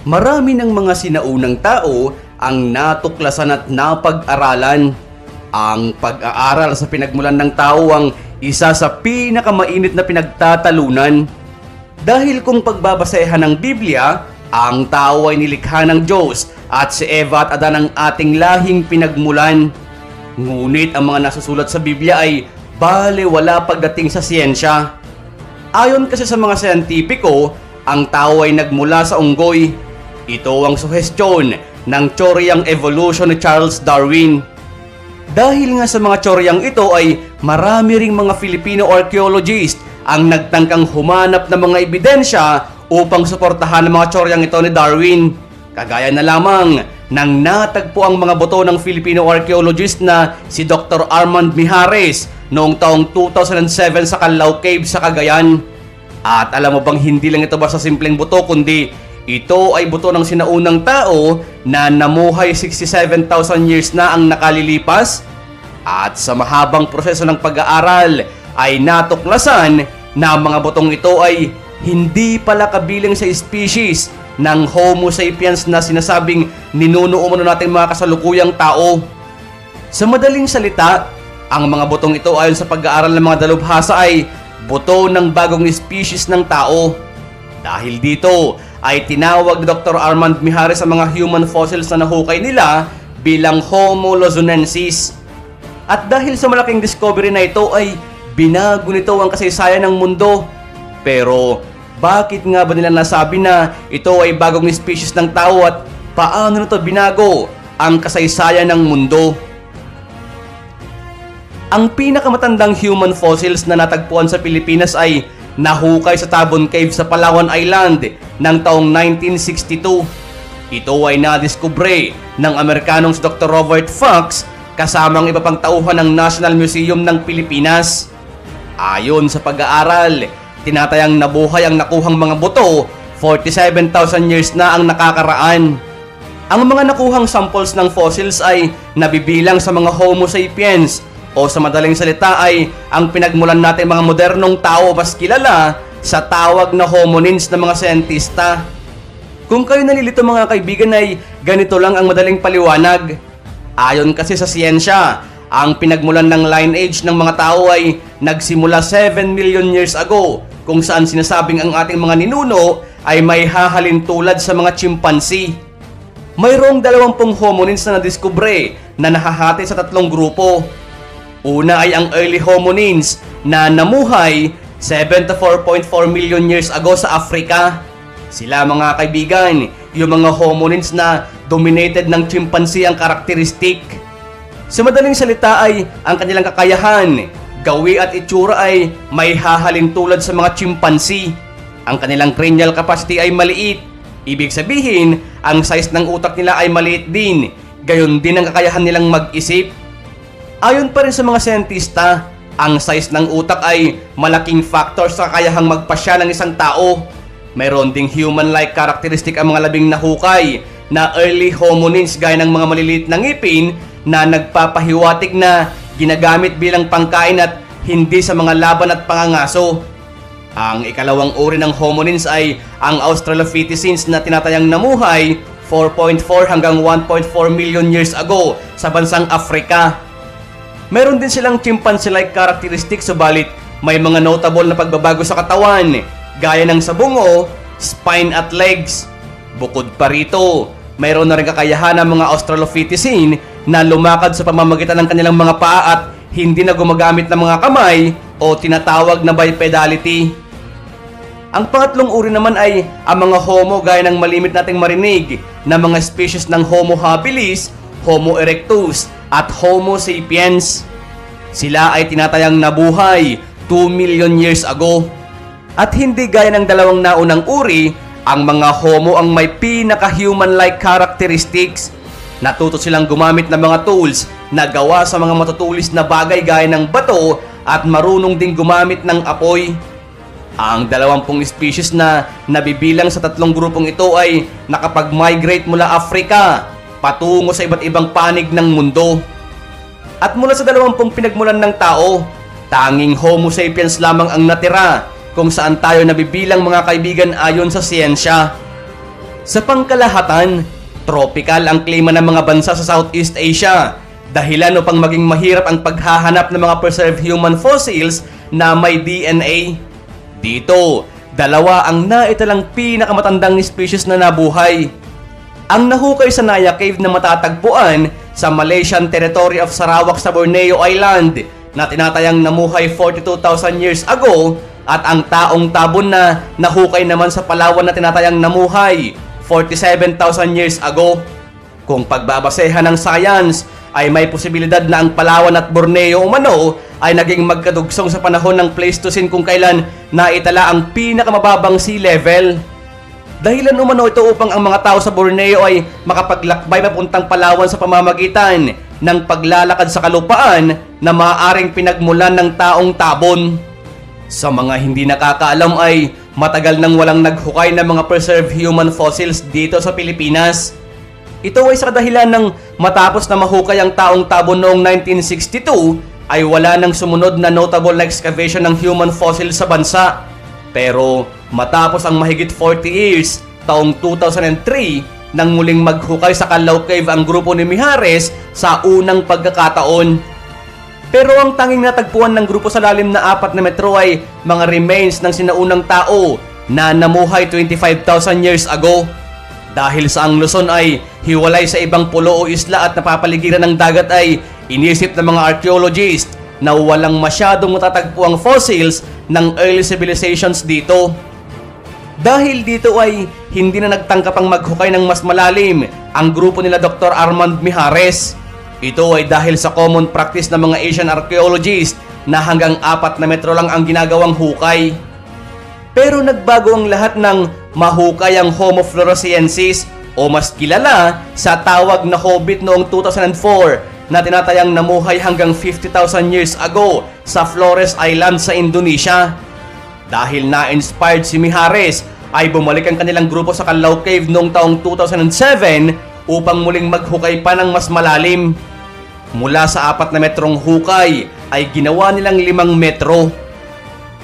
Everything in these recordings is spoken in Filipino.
Marami ng mga sinaunang tao ang natuklasan at napag-aralan. Ang pag-aaral sa pinagmulan ng tao ang isa sa pinakamainit na pinagtatalunan. Dahil kung pagbabasehan ng Biblia, ang tao ay nilikha ng Diyos at si Eva at Adan ang ating lahing pinagmulan. Ngunit ang mga nasusulat sa Biblia ay balewala pagdating sa siyensya. Ayon kasi sa mga siyentipiko, ang tao ay nagmula sa unggoy. Ito ang suhestyon ng teoryang evolution ni Charles Darwin. Dahil nga sa mga teoryang ito ay marami ring mga Filipino archaeologist ang nagtangkang humanap ng mga ebidensya upang suportahan ang mga teoryang ito ni Darwin. Kagaya na lamang nang natagpo ang mga buto ng Filipino archaeologist na si Dr. Armand Mijares noong taong 2007 sa Canlao Cave sa Cagayan. At alam mo bang hindi lang ito basta simpleng buto, kundi ito ay buto ng sinaunang tao na namuhay 67,000 years na ang nakalilipas. At sa mahabang proseso ng pag-aaral ay natuklasan na ang mga butong ito ay hindi pala kabilang sa species ng Homo sapiens na sinasabing ninuno natin mga kasalukuyang tao. Sa madaling salita, ang mga butong ito ayon sa pag-aaral ng mga dalubhasa ay buto ng bagong species ng tao. Dahil dito ay tinawag ni Dr. Armand Mijares ang mga human fossils na nahukay nila bilang Homo luzonensis. At dahil sa malaking discovery na ito ay binago nito ang kasaysayan ng mundo. Pero bakit nga ba nila nasabi na ito ay bagong species ng tao at paano nito binago ang kasaysayan ng mundo? Ang pinakamatandang human fossils na natagpuan sa Pilipinas ay nahukay sa Tabon Cave sa Palawan Island ng taong 1962. Ito ay nadiskubre ng Amerikanong si Dr. Robert Fox kasamang iba pang tauhan ng National Museum ng Pilipinas. Ayon sa pag-aaral, tinatayang nabuhay ang nakuhang mga buto 47,000 years na ang nakakaraan. Ang mga nakuhang samples ng fossils ay nabibilang sa mga Homo sapiens o sa madaling salita ay ang pinagmulan natin mga modernong tao mas kilala sa tawag na hominins ng mga siyentista. Kung kayo nalilito mga kaibigan ay ganito lang ang madaling paliwanag. Ayon kasi sa siyensya, ang pinagmulan ng lineage ng mga tao ay nagsimula 7 million years ago, kung saan sinasabing ang ating mga ninuno ay may hahalin tulad sa mga chimpanzee. Mayroong 20 hominins na nadiskubre na nahahati sa 3 grupo. Una ay ang early hominins na namuhay 74.4 million years ago sa Africa. Sila mga kaibigan, yung mga hominins na dominated ng chimpanzee ang karakteristik. Sa madaling salita ay ang kanilang kakayahan, gawi at itsura ay may hahalin tulad sa mga chimpanzee. Ang kanilang cranial capacity ay maliit. Ibig sabihin, ang size ng utak nila ay maliit din. Gayon din ang kakayahan nilang mag-isip. Ayon pa rin sa mga siyentista, ang size ng utak ay malaking factor sa kakayahang magpasya ng isang tao. Mayroon ding human-like characteristic ang mga labing nahukay na early hominins gaya ng mga maliliit na ngipin na nagpapahiwatig na ginagamit bilang pangkain at hindi sa mga laban at pangangaso. Ang ikalawang uri ng hominins ay ang Australopithecines na tinatayang namuhay 4.4 hanggang 1.4 million years ago sa bansang Africa. Meron din silang chimpanzee-like characteristics subalit may mga notable na pagbabago sa katawan gaya ng sa bungo, spine at legs. Bukod pa rito, mayroon na rin kakayahan ng mga Australopithecine na lumakad sa pamamagitan ng kanilang mga paa at hindi na gumagamit ng mga kamay o tinatawag na bipedality. Ang pangatlong uri naman ay ang mga Homo gaya ng malimit nating marinig na mga species ng Homo habilis, Homo erectus at Homo sapiens. Sila ay tinatayang nabuhay 2 million years ago. At hindi gaya ng dalawang naunang uri, ang mga Homo ang may pinaka-human-like characteristics. Natuto silang gumamit ng mga tools na gawa sa mga matutulis na bagay gaya ng bato at marunong ding gumamit ng apoy. Ang 20 species na nabibilang sa 3 grupong ito ay nakapag-migrate mula Africa patungo sa iba't ibang panig ng mundo. At mula sa 20 pinagmulan ng tao, tanging Homo sapiens lamang ang natira kung saan tayo nabibilang mga kaibigan ayon sa siyensya. Sa pangkalahatan, tropical ang klima ng mga bansa sa Southeast Asia, dahilan upang maging mahirap ang paghahanap ng mga preserved human fossils na may DNA. Dito, dalawa ang naitalang pinakamatandang species na nabuhay. Ang nahukay sa Naya Cave na matatagpuan sa Malaysian Territory of Sarawak sa Borneo Island na tinatayang namuhay 42,000 years ago, at ang taong tabon na nahukay naman sa Palawan na tinatayang namuhay 47,000 years ago. Kung pagbabasehan ng science, ay may posibilidad na ang Palawan at Borneo umano ay naging magkadugsong sa panahon ng Pleistocene kung kailan naitala ang pinakamababang sea level. Dahilan umano ito upang ang mga tao sa Borneo ay makapaglakbay papuntang Palawan sa pamamagitan ng paglalakad sa kalupaan na maaaring pinagmulan ng taong tabon. Sa mga hindi nakakaalam ay matagal nang walang naghukay ng mga preserved human fossils dito sa Pilipinas. Ito ay sa dahilan ng matapos na mahukay ang taong tabon noong 1962 ay wala nang sumunod na notable na excavation ng human fossil sa bansa. Pero matapos ang mahigit 40 years, taong 2003, nang muling maghukay sa Canlao Cave ang grupo ni Mijares sa unang pagkakataon. Pero ang tanging natagpuan ng grupo sa lalim na 4 na metro ay mga remains ng sinaunang tao na namuhay 25,000 years ago. Dahil sa ang Luzon ay hiwalay sa ibang pulo o isla at napapaligiran ng dagat, ay inisip ng mga archaeologist na walang masyadong matatagpuang fossils ng early civilizations dito. Dahil dito ay hindi na nagtangkap ang maghukay ng mas malalim ang grupo nila Dr. Armand Mijares. Ito ay dahil sa common practice ng mga Asian archaeologists na hanggang 4 na metro lang ang ginagawang hukay. Pero nagbago ang lahat ng mahukay ang Homo floresiensis o mas kilala sa tawag na Hobbit noong 2004 na tinatayang namuhay hanggang 50,000 years ago sa Flores Island sa Indonesia. Dahil na-inspired si Mijares ay bumalik ang kanilang grupo sa Canlao Cave noong taong 2007 upang muling maghukay pa ng mas malalim. Mula sa 4 na metrong hukay ay ginawa nilang 5 metro.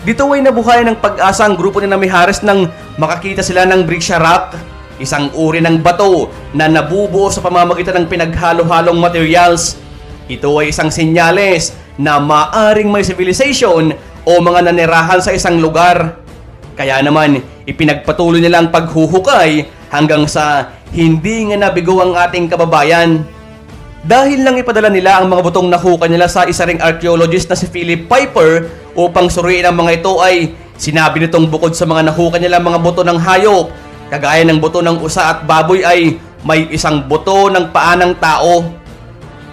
Dito ay nabuhay ng pag-asa ang grupo ni Mijares nang makakita sila ng breccia rock, isang uri ng bato na nabubuo sa pamamagitan ng pinaghalo-halong materials. Ito ay isang senyales na maaring may civilization o mga nanirahan sa isang lugar. Kaya naman ipinagpatuloy nila ang paghuhukay hanggang sa hindi nga nabigo ang ating kababayan. Dahil lang ipadala nila ang mga butong nahukay nila sa isa ring archaeologist na si Philip Piper upang suriin ang mga ito, ay sinabi nitong bukod sa mga nahukay nila mga buto ng hayop, kagaya ng buto ng usa at baboy, ay may isang buto ng paa ng tao.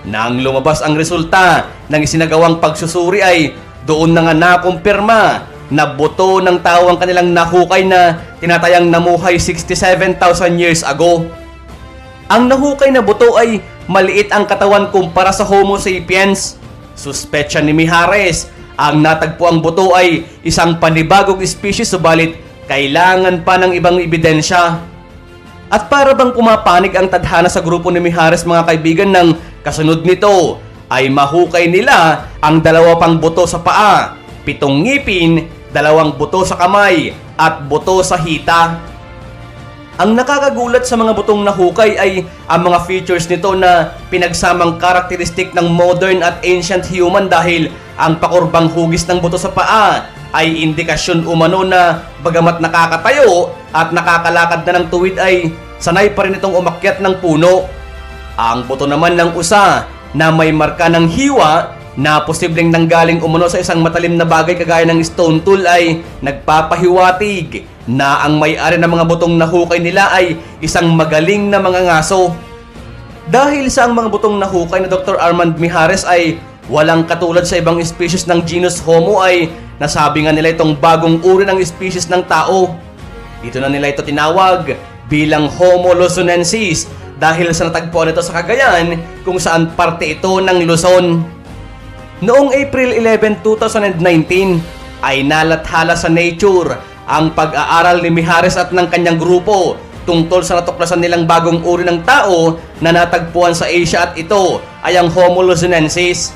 Nang lumabas ang resulta ng isinagawang pagsusuri ay doon na nga nakumpirma na buto ng tao ang kanilang nahukay na tinatayang namuhay 67,000 years ago. Ang nahukay na buto ay maliit ang katawan kumpara sa Homo sapiens. Suspetsya ni Mijares, ang natagpuang buto ay isang panibagong species, subalit kailangan pa ng ibang ebidensya. At para bang pumapanig ang tadhana sa grupo ni Mijares, mga kaibigan, ng kasunod nito ay mahukay nila ang 2 pang buto sa paa, 7 ngipin, 2 buto sa kamay at buto sa hita. Ang nakakagulat sa mga butong nahukay ay ang mga features nito na pinagsamang karakteristik ng modern at ancient human, dahil ang pakurbang hugis ng buto sa paa ay indikasyon umano na bagamat nakakatayo at nakakalakad na ng tuwid ay sanay pa rin itong umakyat ng puno. Ang buto naman ng usa na may marka ng hiwa na posibleng nanggaling umano sa isang matalim na bagay kagaya ng stone tool ay nagpapahiwatig na ang may-ari ng mga butong nahukay nila ay isang magaling na mangangaso. Dahil sa ang mga butong nahukay na Dr. Armand Mijares ay walang katulad sa ibang species ng genus Homo, ay nasabi nga nila itong bagong uri ng species ng tao. Dito na nila ito tinawag bilang Homo luzonensis dahil sa natagpuan ito sa Cagayan kung saan parte ito ng Luzon. Noong April 11, 2019 ay nalathala sa Nature ang pag-aaral ni Mijares at ng kanyang grupo tungkol sa natuklasan nilang bagong uri ng tao na natagpuan sa Asia, at ito ay ang Homo luzonensis.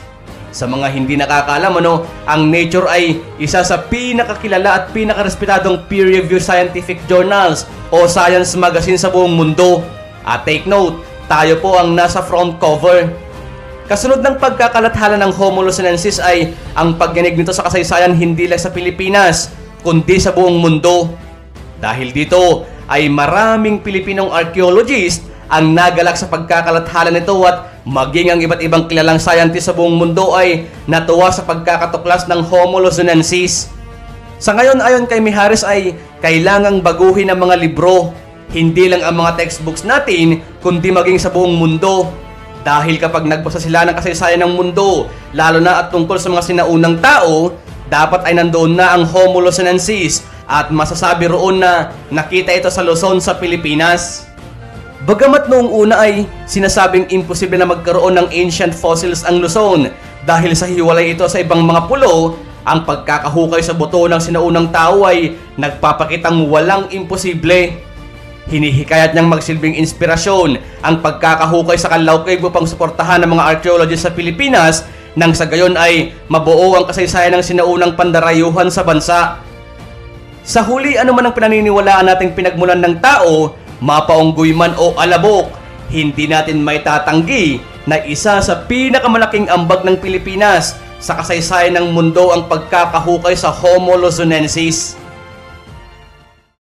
Sa mga hindi nakakaalam, ang Nature ay isa sa pinakakilala at pinakarespetadong peer-reviewed scientific journals o science magazine sa buong mundo. At take note, tayo po ang nasa front cover. Kasunod ng pagkakalathala ng Homo luzonensis ay ang pagyanig nito sa kasaysayan hindi lang sa Pilipinas, kundi sa buong mundo. Dahil dito ay maraming Pilipinong archaeologist ang nagalak sa pagkakalathala nito at maging ang iba't ibang kilalang scientist sa buong mundo ay natuwa sa pagkakatuklas ng Homo luzonensis. Sa ngayon, ayon kay Mijares ay kailangang baguhin ang mga libro, hindi lang ang mga textbooks natin, kundi maging sa buong mundo. Dahil kapag nagbasa sila ng kasaysayan ng mundo, lalo na at tungkol sa mga sinaunang tao, dapat ay nandoon na ang Homo luzonensis at masasabi roon na nakita ito sa Luzon sa Pilipinas. Bagamat noong una ay sinasabing imposible na magkaroon ng ancient fossils ang Luzon dahil sa hiwalay ito sa ibang mga pulo, ang pagkakahukay sa buto ng sinaunang tao ay nagpapakitang walang imposible. Hinihikayat niyang magsilbing inspirasyon ang pagkakahukay sa Canlao Cave upang suportahan ng mga archaeologists sa Pilipinas nang sa gayon ay mabuo ang kasaysayan ng sinaunang pandarayuhan sa bansa. Sa huli, ano man ang pinaniniwalaan nating pinagmulan ng tao, mapaunggoy man o alabok, hindi natin may tatanggi na isa sa pinakamalaking ambag ng Pilipinas sa kasaysayan ng mundo ang pagkakahukay sa Homo luzonensis.